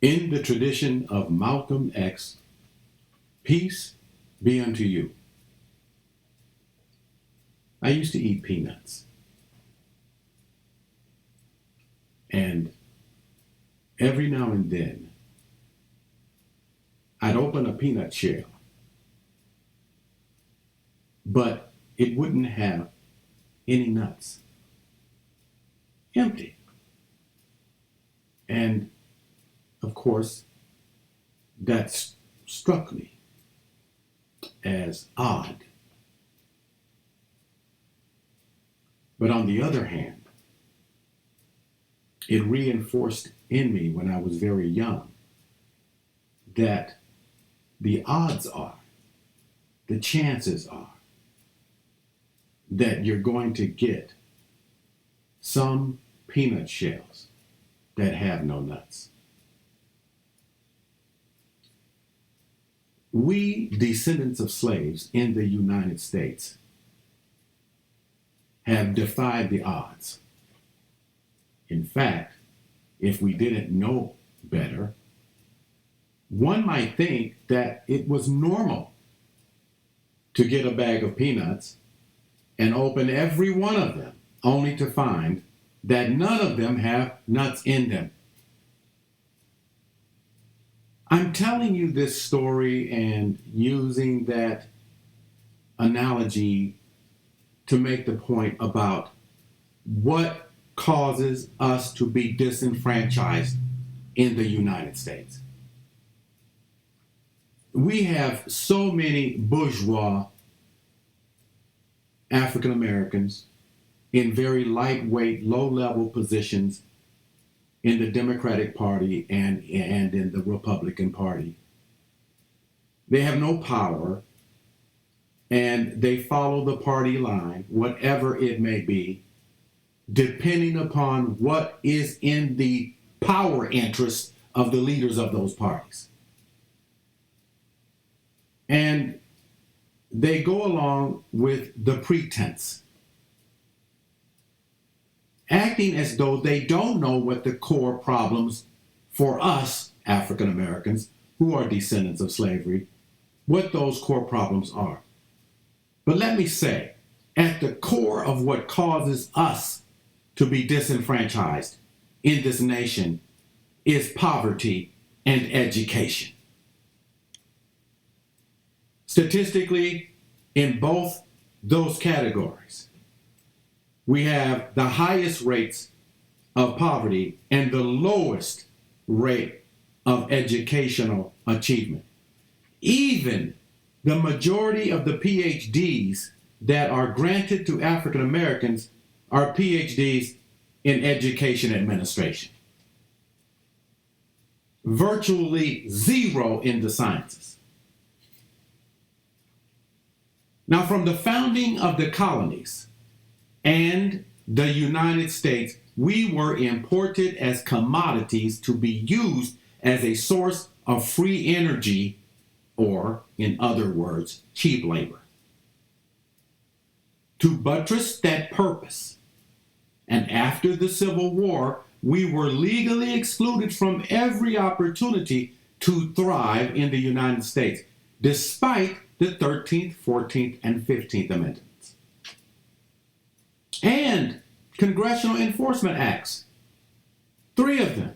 In the tradition of Malcolm X, peace be unto you. I used to eat peanuts. And every now and then, I'd open a peanut shell, but it wouldn't have any nuts. Empty. And of course, that struck me as odd. But on the other hand, it reinforced in me when I was very young that the odds are, the chances are, that you're going to get some peanut shells that have no nuts. We, descendants of slaves in the United States, have defied the odds. In fact, if we didn't know better, one might think that it was normal to get a bag of peanuts and open every one of them, only to find that none of them have nuts in them. I'm telling you this story and using that analogy to make the point about what causes us to be disenfranchised in the United States. We have so many bourgeois African Americans in very lightweight, low-level positions in the Democratic Party and in the Republican Party. They have no power, and they follow the party line, whatever it may be, depending upon what is in the power interest of the leaders of those parties. And they go along with the pretense, acting as though they don't know what the core problems for us African Americans who are descendants of slavery, what those core problems are. But let me say, at the core of what causes us to be disenfranchised in this nation is poverty and education. Statistically, in both those categories, we have the highest rates of poverty and the lowest rate of educational achievement. Even the majority of the PhDs that are granted to African Americans are PhDs in education administration. Virtually zero in the sciences. Now, from the founding of the colonies and the United States, we were imported as commodities to be used as a source of free energy, or, in other words, cheap labor. To buttress that purpose, and after the Civil War, we were legally excluded from every opportunity to thrive in the United States, despite the 13th, 14th, and 15th Amendments. And Congressional Enforcement Acts, 3 of them,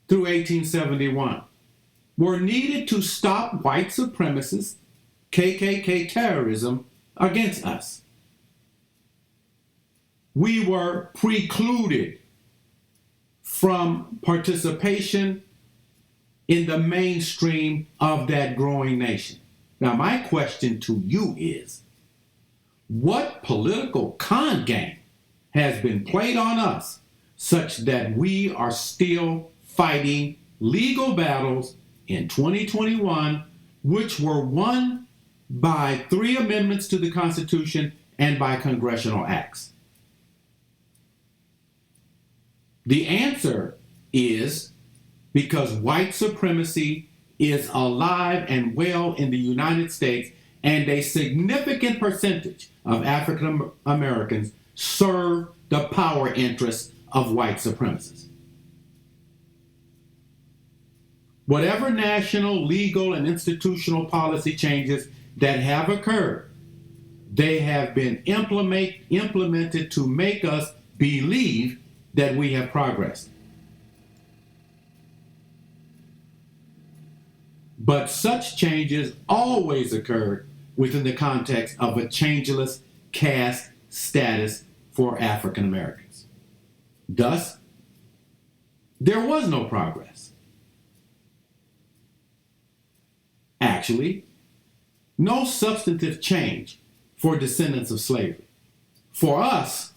through 1871, were needed to stop white supremacist KKK terrorism against us. We were precluded from participation in the mainstream of that growing nation. Now, my question to you is, what political con game has been played on us such that we are still fighting legal battles in 2021, which were won by 3 amendments to the Constitution and by congressional acts? The answer is because white supremacy is alive and well in the United States, and a significant percentage of African Americans serve the power interests of white supremacists. Whatever national, legal, and institutional policy changes that have occurred, they have been implemented to make us believe that we have progressed. But such changes always occurred within the context of a changeless caste status for African Americans. Thus, there was no progress. Actually, no substantive change for descendants of slavery. For us,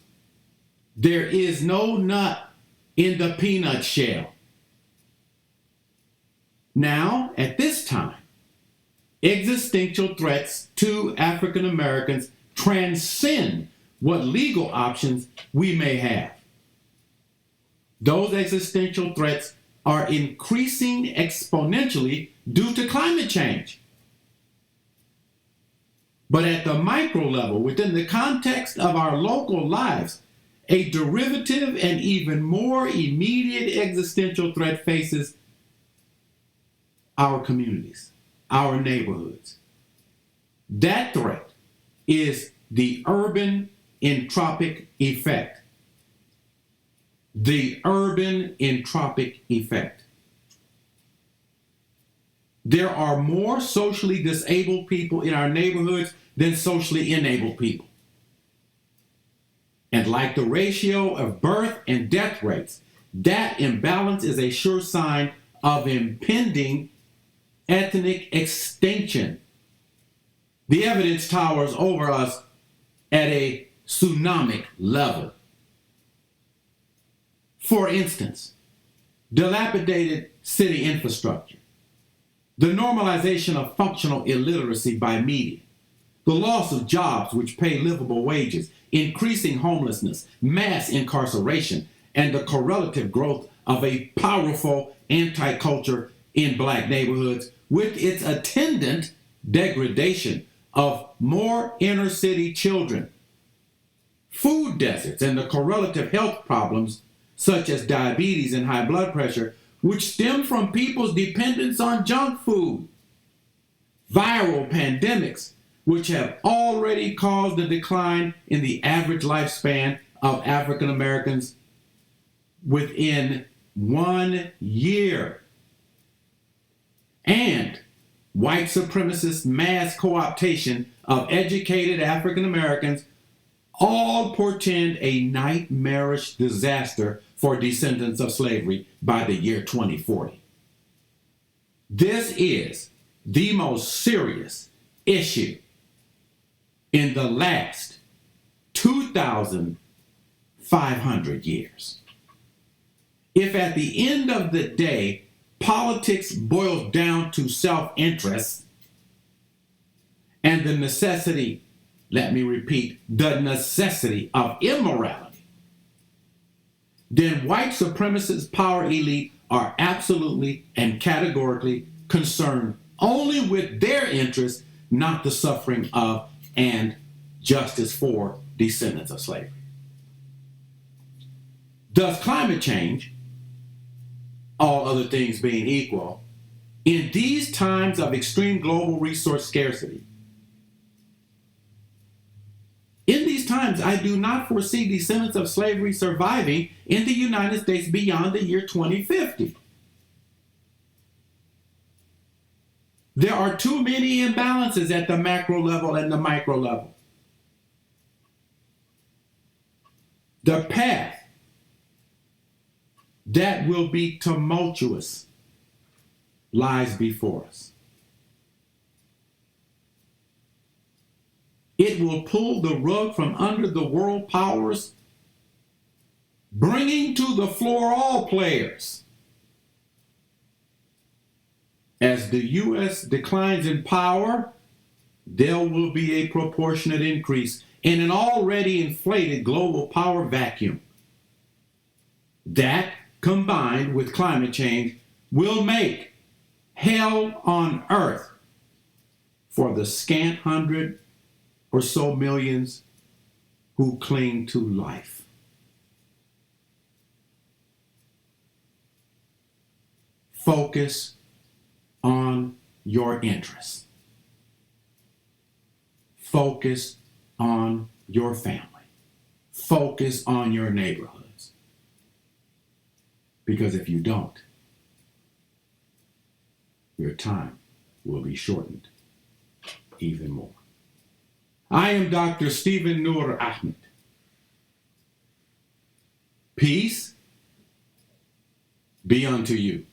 there is no nut in the peanut shell. Now, at this time, existential threats to African Americans transcend what legal options we may have. Those existential threats are increasing exponentially due to climate change. But at the micro level, within the context of our local lives, a derivative and even more immediate existential threat faces our communities, our neighborhoods. That threat is the urban entropic effect. The urban entropic effect. There are more socially disabled people in our neighborhoods than socially enabled people. And like the ratio of birth and death rates, that imbalance is a sure sign of impending ethnic extinction. The evidence towers over us at a tsunamic level. For instance, dilapidated city infrastructure, the normalization of functional illiteracy by media, the loss of jobs which pay livable wages, increasing homelessness, mass incarceration, and the correlative growth of a powerful anti-culture in black neighborhoods with its attendant degradation of more inner city children, food deserts, and the correlative health problems such as diabetes and high blood pressure, which stem from people's dependence on junk food, viral pandemics, which have already caused a decline in the average lifespan of African Americans within 1 year, and white supremacist mass co-optation of educated African Americans all portend a nightmarish disaster for descendants of slavery by the year 2040. This is the most serious issue in the last 2,500 years. If at the end of the day, politics boils down to self-interest and the necessity, let me repeat, the necessity of immorality, then white supremacist power elite are absolutely and categorically concerned only with their interests, not the suffering of and justice for descendants of slavery. Thus, climate change, all other things being equal, in these times of extreme global resource scarcity, in these times, I do not foresee descendants of slavery surviving in the United States beyond the year 2050. There are too many imbalances at the macro level and the micro level. The path that will be tumultuous lies before us. It will pull the rug from under the world powers, bringing to the floor all players. As the U.S. declines in power, there will be a proportionate increase in an already inflated global power vacuum. That, combined with climate change, will make hell on earth for the scant 100 or so millions who cling to life. Focus on your interests. Focus on your family. Focus on your neighborhoods. Because if you don't, your time will be shortened even more. I am Dr. Stephen Nur Ahmed. Peace be unto you.